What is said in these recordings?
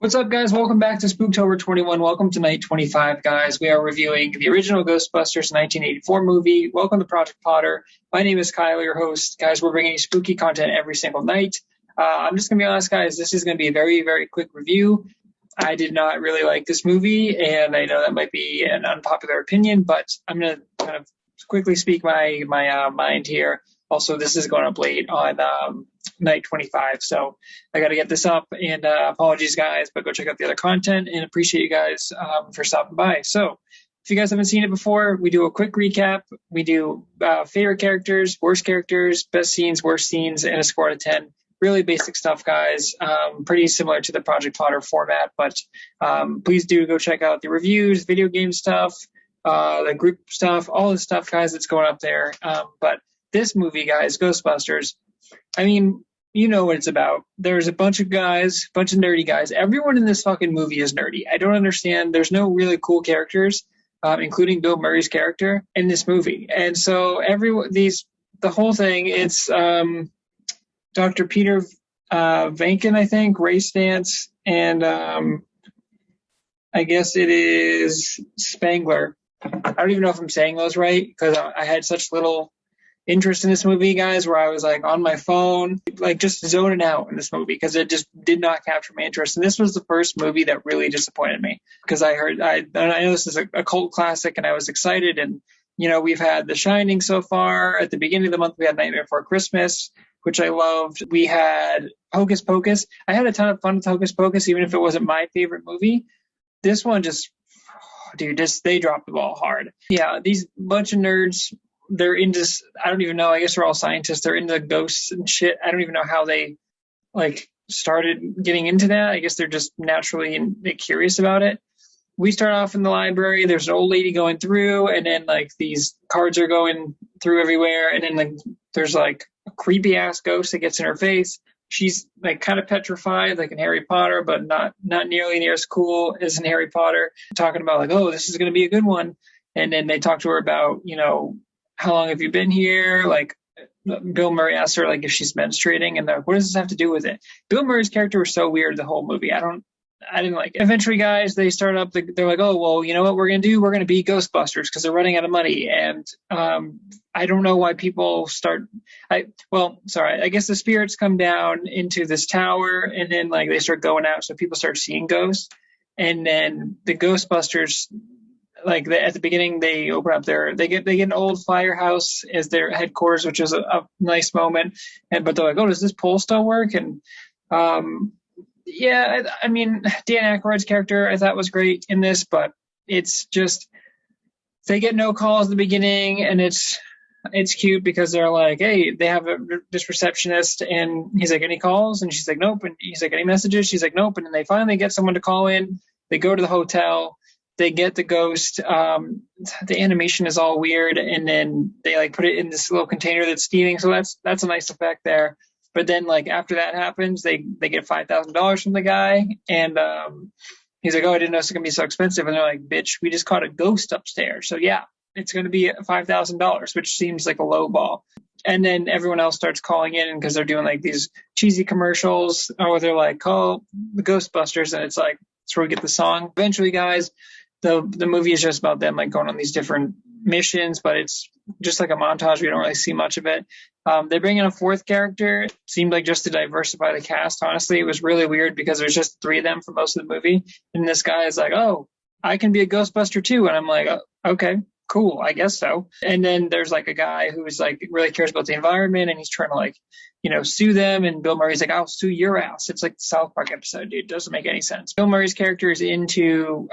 What's up, guys? Welcome back to Spooktober21. Welcome to night 25, guys. We are reviewing the original Ghostbusters 1984 movie. Welcome to Project Potter. My name is Kyle, your host. Guys, we're bringing you spooky content every single night. I'm just going to be honest, guys. This is going to be a very, very quick review. I did not really like this movie, and I know that might be an unpopular opinion, but I'm going to kind of quickly speak my mind here. Also, this is going up late on night 25, so I got to get this up. And apologies, guys, but go check out the other content and appreciate you guys for stopping by. So, if you guys haven't seen it before, we do a quick recap. We do favorite characters, best scenes, worst scenes, and a score out of 10. Really basic stuff, guys. Pretty similar to the Project Potter format, but please do go check out the reviews, video game stuff, the group stuff, all the stuff, guys, that's going up there. But this movie, guys, Ghostbusters, I mean, you know what it's about. There's a bunch of guys, bunch of nerdy guys. Everyone in this fucking movie is nerdy. I don't understand. There's no really cool characters, including Bill Murray's character in this movie. And so the whole thing, it's Dr. Peter Vankin, I think, Ray Stantz, and I guess it is Spangler. I don't even know if I'm saying those right because I had such little interest in this movie, guys, where I was like on my phone, like just zoning out in this movie because it just did not capture my interest. And this was the first movie that really disappointed me because I know this is a cult classic and I was excited. And, you know, we've had The Shining so far. At the beginning of the month, we had Nightmare Before Christmas, which I loved. We had Hocus Pocus. I had a ton of fun with Hocus Pocus, even if it wasn't my favorite movie. This one just, they dropped the ball hard. Yeah, these bunch of nerds, they're into, I don't even know, I guess they're all scientists. They're into ghosts and shit. I don't even know how they started getting into that. I guess they're just naturally curious about it. We start off in the library. There's an old lady going through, and then these cards are going through everywhere. And then there's a creepy ass ghost that gets in her face. She's kind of petrified, like in Harry Potter, but not nearly near as cool as in Harry Potter. Talking about oh, this is going to be a good one. And then they talk to her about, how long have you been here? Bill Murray asks her if she's menstruating, and they're like, what does this have to do with it? Bill Murray's character was so weird the whole movie. I didn't like it. Eventually, guys, they start up. They're like, oh, well, you know what we're going to do? We're going to be Ghostbusters because they're running out of money. And I don't know why people start. I guess the spirits come down into this tower, and then they start going out. So people start seeing ghosts. And then the Ghostbusters, at the beginning, they open up they get an old firehouse as their headquarters, which is a nice moment. But they're like, oh, does this pole still work? And yeah, I mean, Dan Aykroyd's character I thought was great in this, but it's just they get no calls at the beginning, and it's cute because they're like, hey, they have this receptionist, and he's like, any calls? And she's like, nope. And he's like, any messages? She's like, nope. And then they finally get someone to call in. They go to the hotel. They get the ghost. The animation is all weird, and then they put it in this little container that's steaming. So that's a nice effect there. But then after that happens, they get $5,000 from the guy, and he's like, oh, I didn't know it's gonna be so expensive. And they're like, bitch, we just caught a ghost upstairs. So yeah, it's gonna be $5,000, which seems like a low ball. And then everyone else starts calling in because they're doing these cheesy commercials, or they're like, call the Ghostbusters, and it's that's where we get the song. Eventually, guys, the movie is just about them going on these different missions, but it's just like a montage. We don't really see much of it. They bring in a fourth character. It seemed just to diversify the cast. Honestly, it was really weird because there's just three of them for most of the movie, and this guy is like, oh, I can be a Ghostbuster too. And I'm like, oh, okay, cool, I guess so. And then there's a guy who's really cares about the environment, and he's trying to sue them. And Bill Murray's like, I'll sue your ass. It's like the South Park episode, dude. It doesn't make any sense. Bill Murray's character is into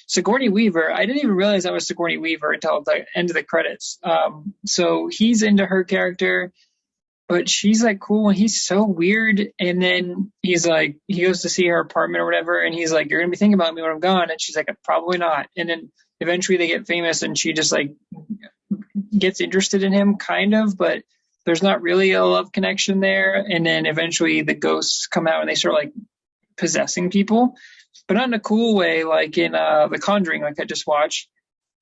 Sigourney Weaver. I didn't even realize that was Sigourney Weaver until the end of the credits. So he's into her character, but she's cool, and he's so weird. And then he's he goes to see her apartment or whatever, and he's like, you're gonna be thinking about me when I'm gone. And she's like, probably not. And then eventually they get famous, and she just gets interested in him, kind of, but there's not really a love connection there. And then eventually the ghosts come out and they start possessing people, but not in a cool way, like in The Conjuring, I just watched.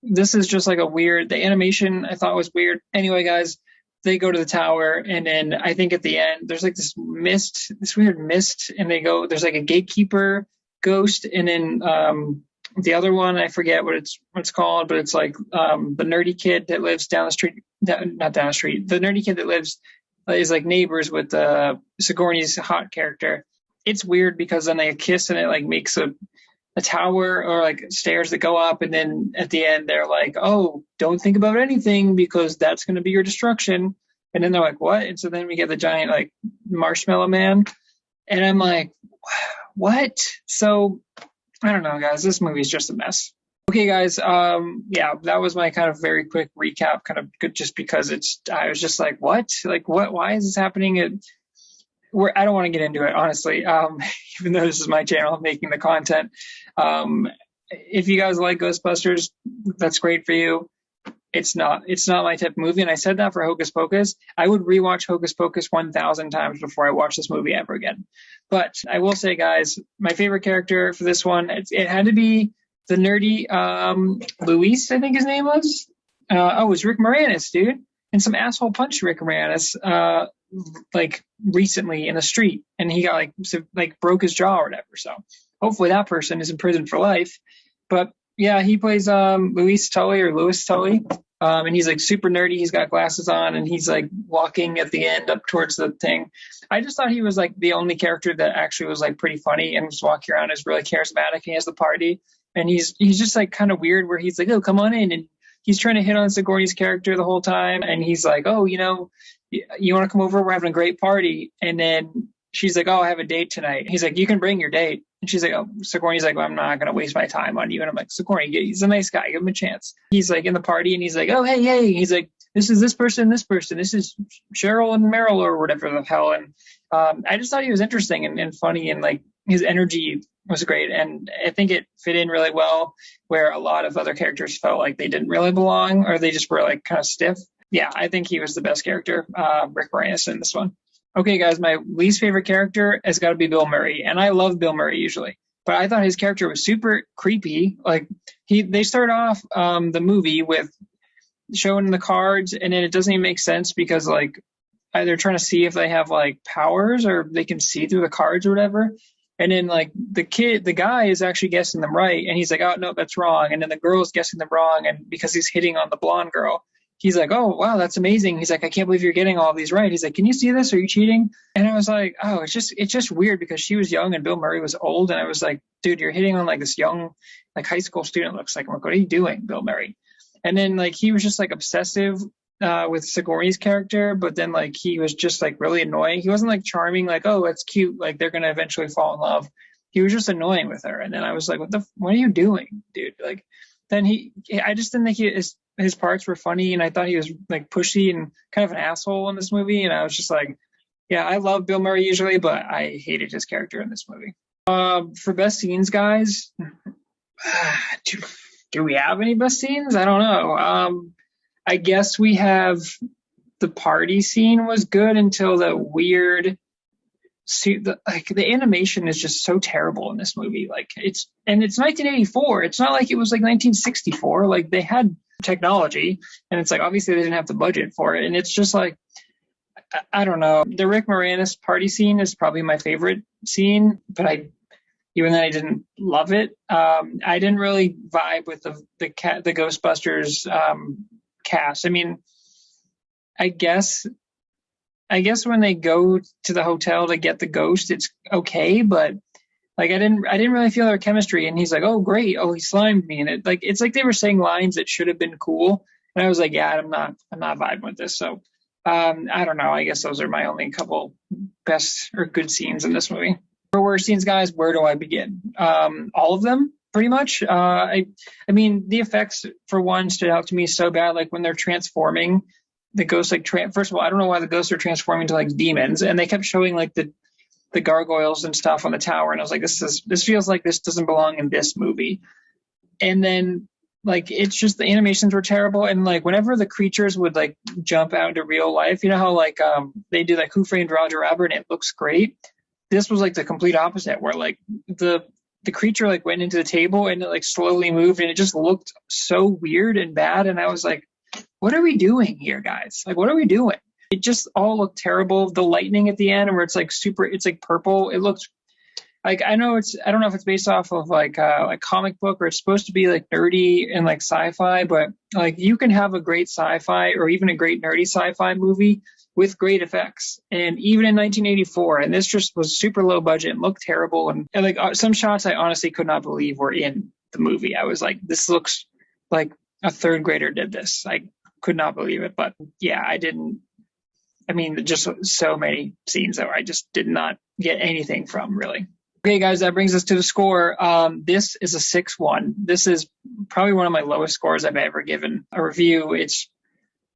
This is just a weird, the animation I thought was weird. Anyway, guys, they go to the tower, and then I think at the end there's this weird mist, and there's a gatekeeper Ghost, and then the other one, I forget what it's called, but it's like the nerdy kid that lives down the street, not down the street, the nerdy kid that lives is like neighbors with Sigourney's hot character. It's weird because then they kiss and it like makes a tower or like stairs that go up, and then at the end they're like, oh, don't think about anything because that's going to be your destruction. And then they're like, what? And so then we get the giant like marshmallow man, and I'm like, what? So I don't know, guys, this movie is just a mess. Okay, guys, yeah, that was my kind of very quick recap, kind of good, just because I was just like, what? Like, what? Why is this happening? I don't want to get into it, honestly, even though this is my channel making the content. If you guys like Ghostbusters, that's great for you. It's not my type of movie, and I said that for Hocus Pocus. I would rewatch Hocus Pocus 1,000 times before I watch this movie ever again. But I will say, guys, my favorite character for this one, it had to be the nerdy Luis, I think his name was. It was Rick Moranis, dude. And some asshole punched Rick Moranis like recently in the street, and he got like broke his jaw or whatever. So hopefully that person is in prison for life. But yeah, he plays Louis Tully, and he's like super nerdy. He's got glasses on, and he's like walking at the end up towards the thing. I just thought he was like the only character that actually was like pretty funny and was walking around, is really charismatic. He has the party, and he's just like kind of weird, where he's like, oh, come on in, and he's trying to hit on Sigourney's character the whole time, and he's like, oh, you want to come over? We're having a great party. And then she's like, oh, I have a date tonight. He's like, you can bring your date. And she's like, oh, Sigourney's like, well, I'm not going to waste my time on you. And I'm like, Sigourney, he's a nice guy. Give him a chance. He's like in the party, and he's like, oh, hey. He's like, this is this person. This is Cheryl and Meryl or whatever the hell. And I just thought he was interesting and funny, and like his energy was great. And I think it fit in really well where a lot of other characters felt like they didn't really belong, or they just were like kind of stiff. Yeah, I think he was the best character, Rick Moranis, in this one. Okay, guys, my least favorite character has got to be Bill Murray, and I love Bill Murray usually, but I thought his character was super creepy. Like they start off the movie with showing the cards, and then it doesn't even make sense because like they're trying to see if they have like powers or they can see through the cards or whatever. And then like the guy is actually guessing them right, and he's like, oh no, that's wrong. And then the girl's guessing them wrong, and because he's hitting on the blonde girl, he's like, oh, wow, that's amazing. He's like, I can't believe you're getting all of these right. He's like, can you see this? Are you cheating? And I was like, oh, it's just weird because she was young and Bill Murray was old. And I was like, dude, you're hitting on like this young, like high school student looks like. I'm like, what are you doing, Bill Murray? And then like he was just like obsessive with Sigourney's character, but then like he was just like really annoying. He wasn't like charming, like, oh, that's cute, like they're going to eventually fall in love. He was just annoying with her. And then I was like, what are you doing, dude? Like, then I just didn't think his parts were funny, and I thought he was like pushy and kind of an asshole in this movie. And I was just like, yeah, I love Bill Murray usually, but I hated his character in this movie. For best scenes, guys, do we have any best scenes? I don't know. I guess we have the party scene was good until the weird. The animation is just so terrible in this movie. Like it's 1984. It's not like it was like 1964. Like they had technology, and it's like obviously they didn't have the budget for it. And it's just like I don't know. The Rick Moranis party scene is probably my favorite scene, but even though I didn't love it, I didn't really vibe with the Ghostbusters cast. I mean, I guess when they go to the hotel to get the ghost, it's okay, but like I didn't really feel their chemistry. And he's like, oh great, oh he slimed me, and it's like they were saying lines that should have been cool, and I was like, yeah, I'm not vibing with this. So I don't know. I guess those are my only couple best or good scenes in this movie. For worst scenes, guys, where do I begin? All of them, pretty much. I mean, the effects for one stood out to me so bad, like when they're transforming. The ghosts like first of all, I don't know why the ghosts are transforming to like demons, and they kept showing like the gargoyles and stuff on the tower, and I was like, this feels like this doesn't belong in this movie. And then like it's just the animations were terrible, and like whenever the creatures would like jump out into real life, you know how like they do like Who Framed Roger Rabbit, and it looks great. This was like the complete opposite, where like the creature like went into the table and it like slowly moved, and it just looked so weird and bad, and I was like, what are we doing here, guys? Like, what are we doing? It just all looked terrible. The lightning at the end, where it's like it's like purple. It looked like I know I don't know if it's based off of like comic book or it's supposed to be like nerdy and like sci-fi, but like you can have a great sci-fi or even a great nerdy sci-fi movie with great effects. And even in 1984, and this just was super low budget and looked terrible. And like some shots I honestly could not believe were in the movie. I was like, this looks like a third grader did this. I could not believe it. But yeah, I mean, just so many scenes that I just did not get anything from, really. Okay, guys, that brings us to the score. This is a 6-1. This is probably one of my lowest scores I've ever given a review.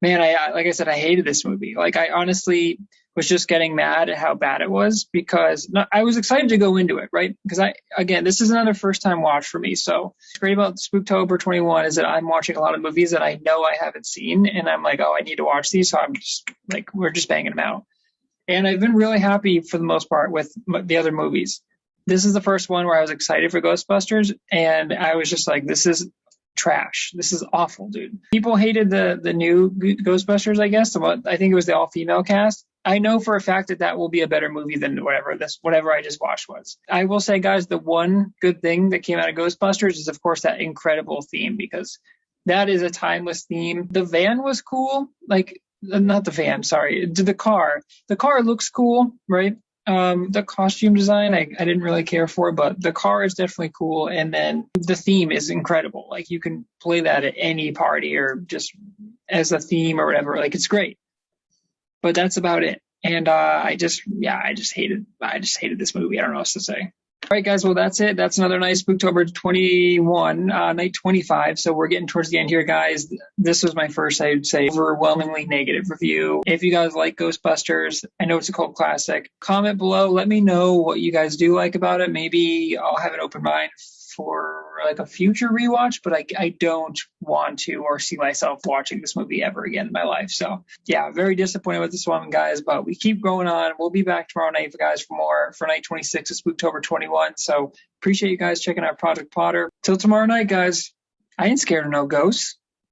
Man, like I said, I hated this movie. Like, I honestly was just getting mad at how bad it was because I was excited to go into it, right? Because again, this is another first-time watch for me. So what's great about Spooktober21 is that I'm watching a lot of movies that I know I haven't seen, and I'm like, oh, I need to watch these. So I'm just like, we're just banging them out. And I've been really happy for the most part with the other movies. This is the first one where I was excited for Ghostbusters, and I was just like, this is trash. This is awful, dude. People hated the new Ghostbusters, I guess. I think it was the all-female cast. I know for a fact that will be a better movie than whatever I just watched was. I will say, guys, the one good thing that came out of Ghostbusters is, of course, that incredible theme, because that is a timeless theme. The van was cool. Like, not the van, sorry. The car. The car looks cool, right? The costume design I didn't really care for, but the car is definitely cool. And then the theme is incredible. Like, you can play that at any party or just as a theme or whatever. Like, it's great. But that's about it. And I just hated this movie. I don't know what else to say. All right, guys. Well, that's it. That's another nice Spooktober 21, night 25. So we're getting towards the end here, guys. This was my first, I would say, overwhelmingly negative review. If you guys like Ghostbusters, I know it's a cult classic. Comment below. Let me know what you guys do like about it. Maybe I'll have an open mind for like a future rewatch, but I don't want to or see myself watching this movie ever again in my life. So yeah, very disappointed with this one, guys, but we keep going on. We'll be back tomorrow night, guys, for night 26 of Spooktober 21. So appreciate you guys checking out Project Potter. Till tomorrow night, guys. I ain't scared of no ghosts.